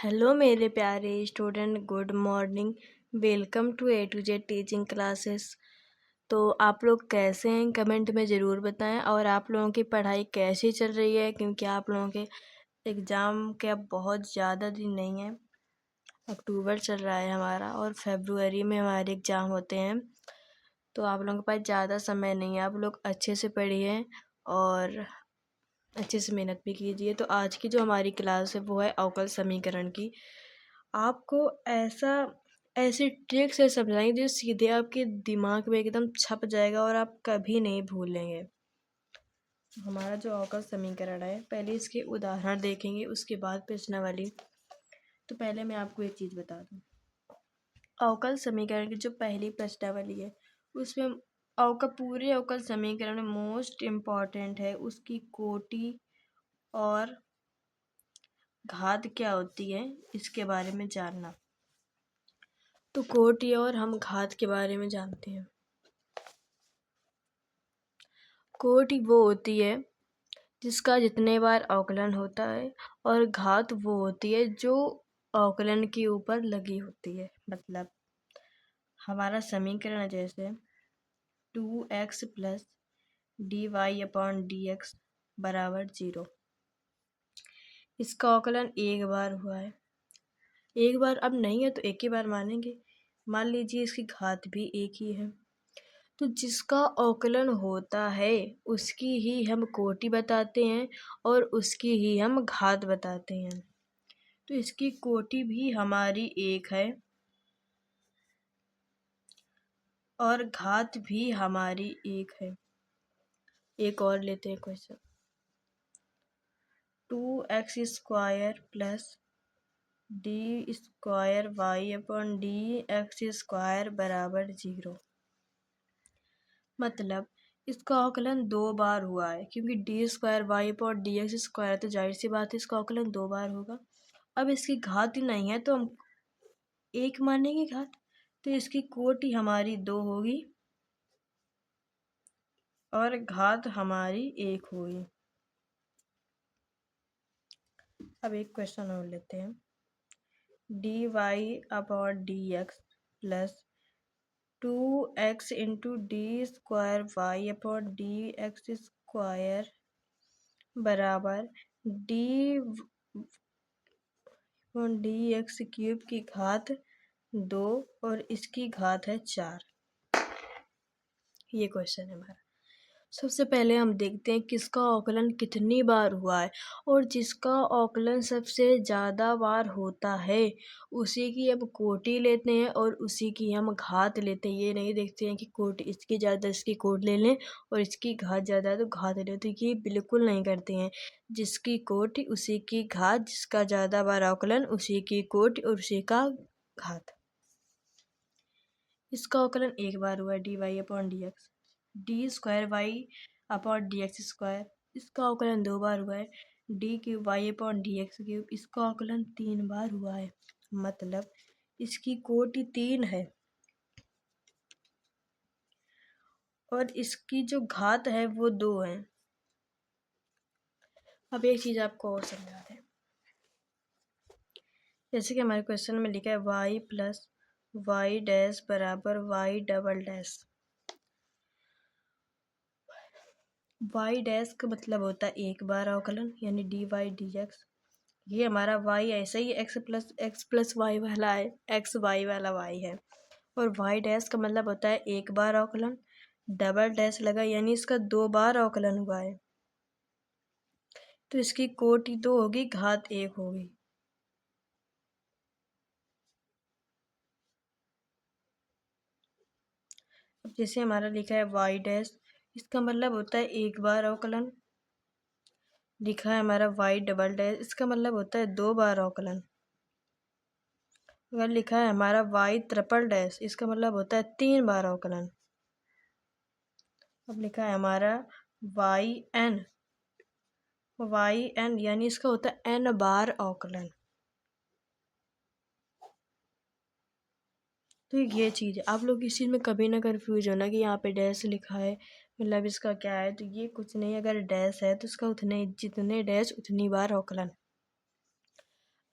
Hello मेरे प्यारे student, good morning. Welcome to A to Z teaching classes. तो आप लोग कैसे हैं, कमेंट में ज़रूर बताएं। और आप लोगों की पढ़ाई कैसी चल रही है, क्योंकि आप लोगों के एग्ज़ाम के अब बहुत ज़्यादा दिन नहीं है। अक्टूबर चल रहा है हमारा और फरवरी में हमारे एग्ज़ाम होते हैं। तो आप लोगों के पास ज़्यादा समय नहीं है। आप लोग अच्छे से पढ़िए और अच्छे से मेहनत भी कीजिए। तो आज की जो हमारी क्लास है वो है अवकल समीकरण की। आपको ऐसी ट्रिक से समझाएंगे जो सीधे आपके दिमाग में एकदम छप जाएगा और आप कभी नहीं भूलेंगे। हमारा जो अवकल समीकरण है, पहले इसके उदाहरण देखेंगे, उसके बाद प्रश्नावली। तो पहले मैं आपको एक चीज़ बता दूं। अवकल समीकरण की जो पहली प्रश्नावली है उसमें पूरे अवकल समीकरण में मोस्ट इम्पॉर्टेंट है उसकी कोटि और घात क्या होती है इसके बारे में जानना। तो कोटि और हम घात के बारे में जानते हैं। कोटि वो होती है जिसका जितने बार अवकलन होता है, और घात वो होती है जो अवकलन के ऊपर लगी होती है। मतलब हमारा समीकरण जैसे 2x प्लस dy/dx बराबर 0। इसका अवकलन एक बार हुआ है। एक बार अब नहीं है तो एक ही बार मानेंगे। मान लीजिए इसकी घात भी एक ही है। तो जिसका अवकलन होता है उसकी ही हम कोटि बताते हैं और उसकी ही हम घात बताते हैं। तो इसकी कोटि भी हमारी एक है और घात भी हमारी एक है। एक और लेते हैं question. 2x² plus d² y/dx² बराबर 0। मतलब इसका अवकलन दो बार हुआ है, क्योंकि d² y/dx² है तो जाहिर सी बात है इसका अवकलन दो बार होगा। अब इसकी घात ही नहीं है तो हम एक मानेंगे घात। तो इसकी कोटि हमारी दो होगी और घात हमारी एक होगी। अब एक क्वेश्चन और लेते हैं। dy/dx plus 2x into d² y/dx² बराबर dx³ की घात 2 और इसकी घात है 4। ये क्वेश्चन है हमारा। सबसे पहले हम देखते हैं किसका अवकलन कितनी बार हुआ है, और जिसका अवकलन सबसे ज़्यादा बार होता है उसी की हम कोटि लेते हैं और उसी की हम घात लेते हैं। ये नहीं देखते हैं कि कोटि इसकी ज़्यादा इसकी कोटि ले लें और इसकी घात ज़्यादा है तो घात ले लें, तो ये बिल्कुल नहीं करते हैं। जिसकी कोटि उसी की घात, जिसका ज़्यादा बार अवकलन उसी की कोटि और उसी का घात। इसका अवकलन एक बार हुआ है dy/dx, d² y/dx²। इसका अवकलन दो बार हुआ है d³ y/dx³। इसका अवकलन तीन बार हुआ है। मतलब इसकी कोटि 3 है और इसकी जो घात है वो 2 है। अब एक चीज़ आपको और समझाते हैं। जैसे कि हमारे क्वेश्चन में लिखा है y प्लस y डैश बराबर y double dash. y dash का मतलब होता है एक बार अवकलन, यानी dy/dx। ये हमारा y ऐसा ही x प्लस वाई वाला है, x y वाला y है। और y डैश का मतलब होता है एक बार अवकलन, डबल डैश लगा यानी इसका दो बार अवकलन हुआ है। तो इसकी कोटि 2 होगी, घात 1 होगी। अब जैसे हमारा लिखा है y डैश, इसका मतलब होता है एक बार अवकलन। लिखा है हमारा y डबल डैश, इसका मतलब होता है दो बार अवकलन। अगर लिखा है हमारा y ट्रिपल डैश, इसका मतलब होता है 3 बार अवकलन। अब लिखा है हमारा y n यानी इसका होता है n बार अवकलन। तो ये चीज़ है, आप लोग इस चीज़ में कभी ना कन्फ्यूज होना कि यहाँ पे डैश लिखा है मतलब इसका क्या है। तो ये कुछ नहीं, अगर डैश है तो उसका जितने डैश उतनी बार अवकलन।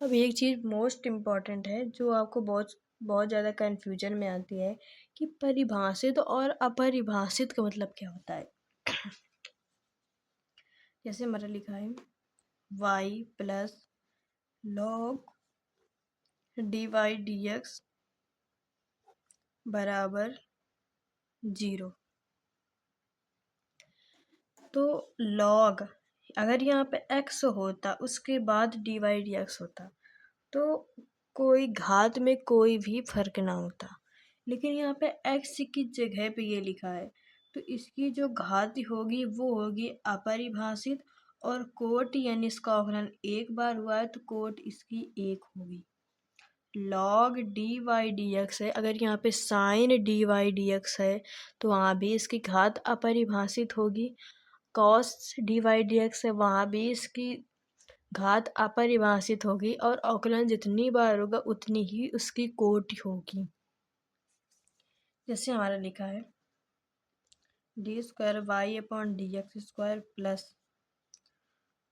अब एक चीज़ मोस्ट इम्पॉर्टेंट है जो आपको बहुत बहुत ज़्यादा कन्फ्यूजन में आती है कि परिभाषित और अपरिभाषित का मतलब क्या होता है। जैसे हमारा लिखा है y plus log D Y D X बराबर 0। तो लॉग अगर यहाँ पे x होता उसके बाद डी वाई डी एक्स होता तो कोई घात में कोई भी फर्क ना होता, लेकिन यहाँ पे x की जगह पे ये लिखा है तो इसकी जो घात होगी वो होगी अपरिभाषित, और कोट यानी इसका अवकलन एक बार हुआ है तो कोट इसकी एक होगी। Log D Y D X है, अगर यहाँ पे sine D Y D X है तो वहाँ भी इसकी घात अपरिभाषित होगी। Cos D Y D X है, वहाँ भी इसकी घात अपरिभाषित होगी, और अवकलन जितनी बार होगा उतनी ही उसकी कोटि होगी। जैसे हमारा लिखा है D square Y upon D X square plus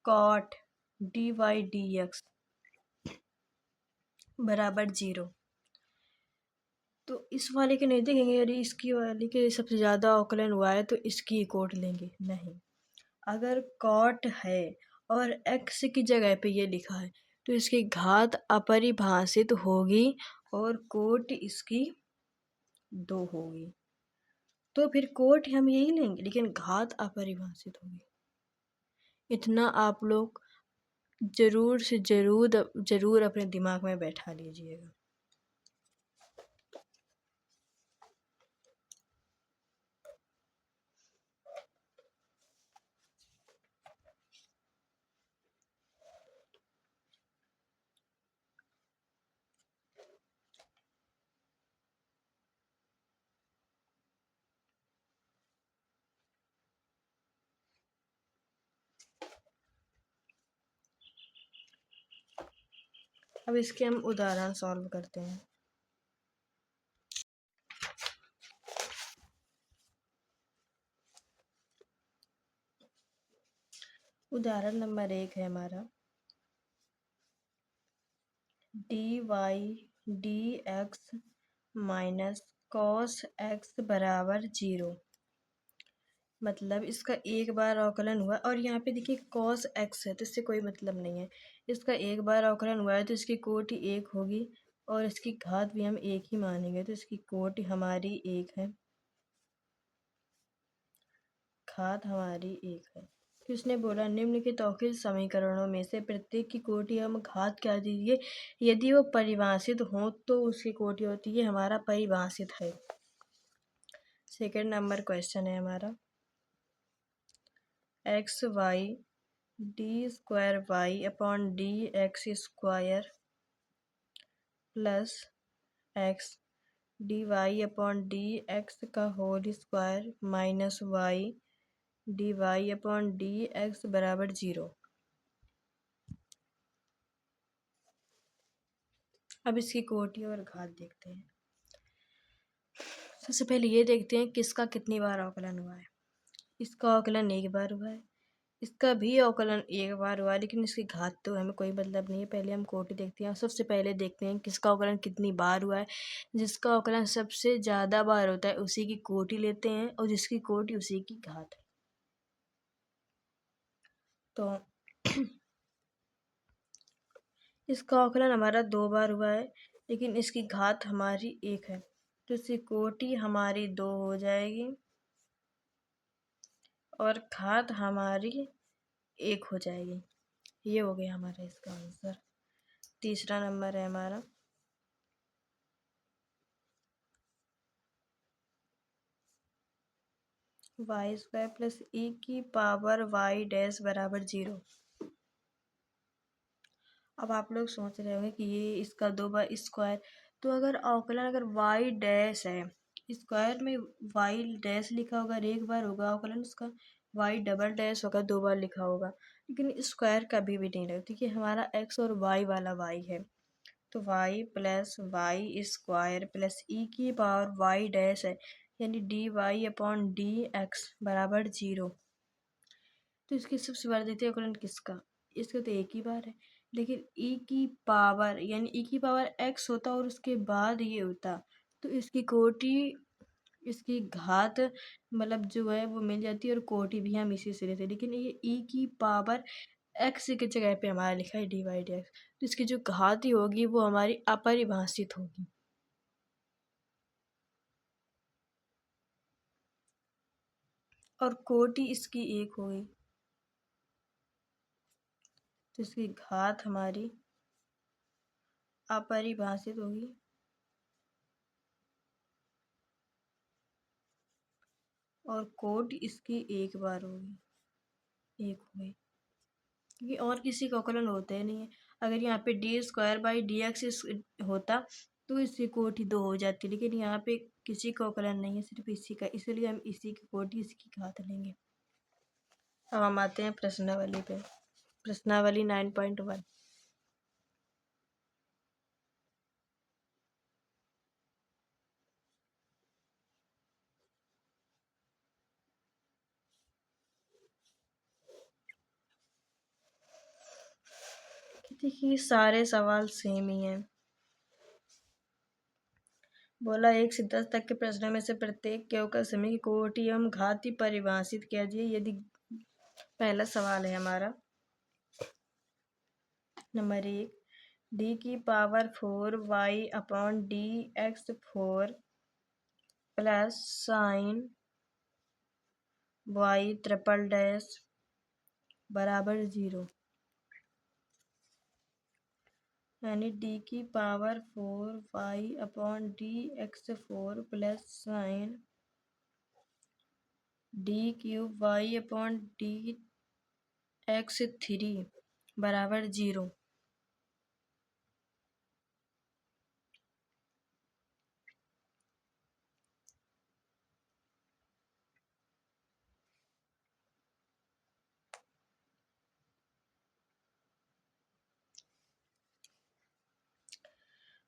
cot D Y D X बराबर 0। तो इस वाले के नहीं देखेंगे, यदि इसकी वाले के सबसे ज़्यादा अवकलन हुआ है तो इसकी कोट लेंगे। नहीं, अगर कॉट है और x की जगह पे ये लिखा है तो इसकी घात अपरिभाषित होगी और कोट इसकी 2 होगी। तो फिर कोट हम यही लेंगे लेकिन घात अपरिभाषित होगी। इतना आप लोग ज़रूर से ज़रूर अपने दिमाग में बैठा लीजिएगा। अब इसके हम उदाहरण सॉल्व करते हैं। उदाहरण नंबर 1 है हमारा D Y D X minus cos X बराबर 0। मतलब इसका एक बार अवकलन हुआ और यहाँ पे देखिए कॉस एक्स है तो इससे कोई मतलब नहीं है। इसका एक बार अवकलन हुआ है तो इसकी कोटि 1 होगी और इसकी घात भी हम 1 ही मानेंगे तो इसकी कोटि हमारी 1 है, घात हमारी 1 है। तो इसने बोला निम्नलिखित अवकलित समीकरणों में से प्रत्येक की कोटि हम घात क्या दीजिए यदि वो परिभाषित हो तो उसकी कोटि होती है हमारा परिभाषित है। सेकेंड नंबर क्वेश्चन है हमारा X Y D square Y upon D X square plus X D Y upon D X का whole square minus Y D Y upon D X बराबर 0। अब इसकी कोटि और घात देखते हैं। सबसे पहले ये देखते हैं किसका कितनी बार अवकलन हुआ है। इसका अवकलन एक बार हुआ है, इसका भी अवकलन एक बार हुआ है, लेकिन इसकी घात तो हमें कोई मतलब नहीं है। पहले हम कोटि देखते हैं। सबसे पहले देखते हैं किसका अवकलन कितनी बार हुआ है। जिसका अवकलन सबसे ज़्यादा बार होता है उसी की कोटि लेते हैं और जिसकी कोटि उसी की घात है। तो इसका अवकलन हमारा 2 बार हुआ है लेकिन इसकी घात हमारी 1 है तो इसकी कोटि हमारी 2 हो जाएगी और घात हमारी 1 हो जाएगी। ये हो गया हमारा इसका आंसर। तीसरा नंबर है हमारा वाई स्क्वायर प्लस ई की पावर वाई डैश बराबर 0। अब आप लोग सोच रहे होंगे कि ये इसका 2 बार स्क्वायर, तो अगर अवकलन अगर वाई डैश है स्क्वायर में वाई डैश लिखा होगा एक बार होगा अवकलन उसका, वाई डबल डैश होगा 2 बार लिखा होगा, लेकिन स्क्वायर कभी भी नहीं लगता क्योंकि हमारा एक्स और वाई वाला वाई है। तो Y plus Y square plus E की पावर वाई डैश है यानी D Y upon D X बराबर 0। तो इसकी सबसे बार देखते हैं अवकलन किसका, इसका तो एक ही बार है लेकिन ई की पावर यानी ई की पावर एक्स होता और उसके बाद ये होता, तो इसकी कोटि, इसकी घात मतलब जो है वो मिल जाती है और कोटि भी हम इसी से लेते हैं। लेकिन ये ई की पावर एक्स की जगह पे हमारा लिखा है डिवाइड एक्स, तो इसकी जो घात ही होगी वो हमारी अपरिभाषित होगी। और कोटि इसकी एक होगी, तो इसकी घात हमारी अपरिभाषित होगी। और कोटि इसकी एक बार होगी, एक होगी, क्योंकि और किसी का अवकलन होता ही नहीं है। अगर यहाँ पे D square by D x होता तो इसकी कोटि दो हो जाती, लेकिन यहाँ पे किसी का अवकलन नहीं है, सिर्फ इसी का, इसलिए हम इसी की कोटि इसकी घात लेंगे। अब हम आते हैं प्रश्नावली पे। प्रश्नावली 9.1। देखिए सारे सवाल सेम ही हैं। बोला 1 से 10 तक के प्रश्नों में से प्रत्येक के अवकल समीकरण की कोटि एवं घाती परिभाषित कीजिए। यदि पहला सवाल है हमारा नंबर 1, डी की power 4 y upon D x 4 plus sign y triple dash बराबर 0, यानी डी की power 4 y upon D x 4 plus sine D cube y upon D x 3 बराबर 0।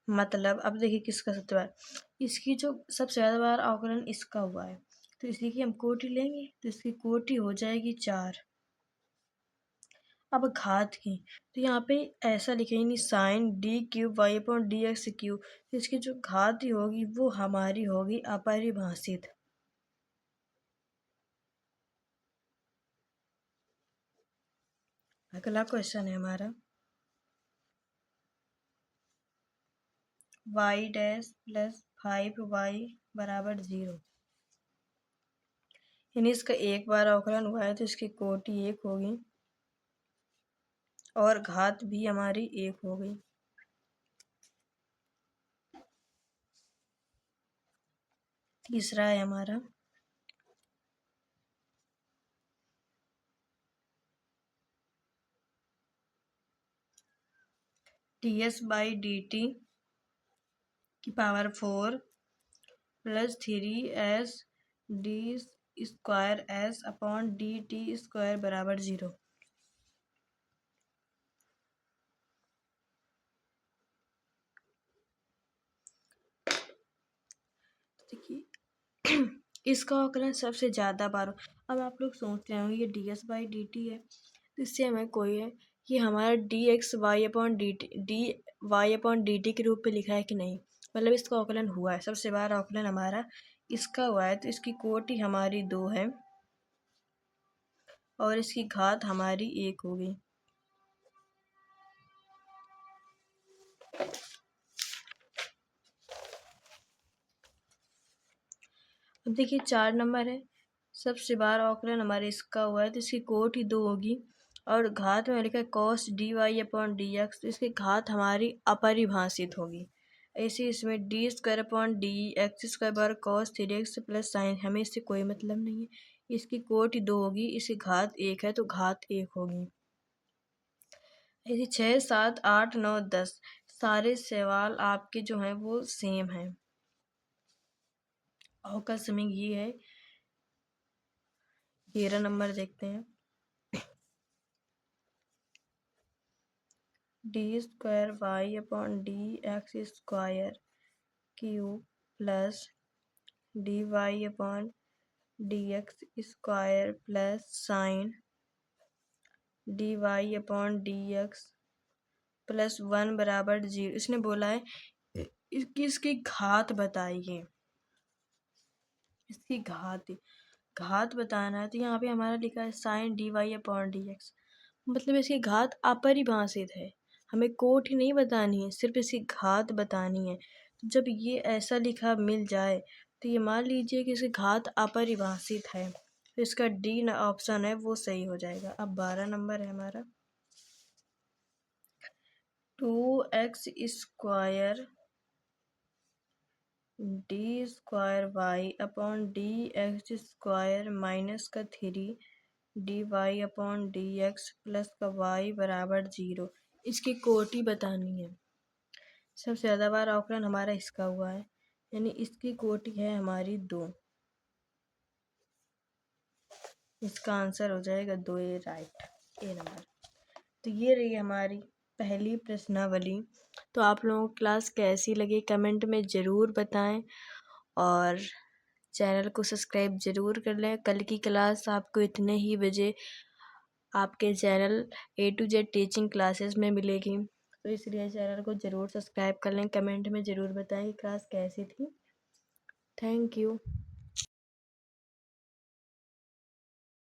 मतलब अब देखिए किसका सबसे बार, इसकी जो सबसे ज़्यादा बार अवकलन इसका हुआ है, तो इसी की हम कोटि लेंगे, तो इसकी कोटि हो जाएगी 4। अब घात की, तो यहाँ पे ऐसा लिखेंगे नहीं, sine D cube Y upon D X cube, तो इसकी जो घात ही होगी वो हमारी होगी अपरिभाषित। अगला क्वेश्चन है हमारा y डैश प्लस 5y बराबर 0, यानी इसका एक बार अवकलन हुआ है तो इसकी कोटि 1 होगी और घात भी हमारी 1 हो गई। तीसरा है हमारा T S by D T की power 4 plus 3s D square S upon D T square बराबर 0। देखिए इसका अवकलन सबसे ज़्यादा बार, अब आप लोग सोचते होंगे ये D S by D T है, तो इससे हमें कोई है कि हमारा D X Y upon D T, D Y upon D T के रूप में लिखा है कि नहीं, मतलब इसका अवकलन हुआ है, सबसे बार अवकलन हमारा इसका हुआ है, तो इसकी कोटि हमारी 2 है और इसकी घात हमारी 1 होगी। अब देखिए 4 नंबर है, सबसे बार अवकलन हमारे इसका हुआ है, तो इसकी कोटि 2 होगी और घात में लिखा है cos D Y upon D X, तो इसकी घात हमारी अपरिभाषित होगी। ऐसे इसमें D square upon D X square बार कॉस 3x प्लस साइन, हमें इससे कोई मतलब नहीं है, इसकी कोटि 2 होगी, इसकी घात 1 है तो घात 1 होगी। ऐसे 6, 7, 8, 9, 10 सारे सवाल आपके जो हैं वो सेम हैं। अवकल समीकरण ये है। 13 नंबर देखते हैं, D square Y upon D X square cube plus D Y upon D X square plus sine D Y upon D X plus 1 बराबर 0। इसने बोला है इसकी घात बताइए, इसकी घात बताना है। तो यहाँ पे हमारा लिखा है साइन dy/dx, मतलब इसकी घात अपरिभाषित है, हमें कोटि नहीं बतानी है, सिर्फ इसकी घात बतानी है। तो जब ये ऐसा लिखा मिल जाए तो ये मान लीजिए कि इसकी घात अपरिभाषित है, तो इसका डी ऑप्शन है वो सही हो जाएगा। अब 12 नंबर है हमारा 2x² d² y/dx² माइनस का 3 dy/dx प्लस का y बराबर 0। इसकी कोटि बतानी है। सबसे ज़्यादा बार अवकलन हमारा इसका हुआ है, यानी इसकी कोटि है हमारी 2। इसका आंसर हो जाएगा 2, ए राइट, ए नंबर। तो ये रही हमारी पहली प्रश्नावली। तो आप लोगों को क्लास कैसी लगी कमेंट में ज़रूर बताएं, और चैनल को सब्सक्राइब ज़रूर कर लें। कल की क्लास आपको इतने ही बजे आपके channel A to Z teaching classes में मिलेगी, तो इसलिए चैनल को ज़रूर सब्सक्राइब कर लें। कमेंट में ज़रूर बताएं कि क्लास कैसी थी। Thank you.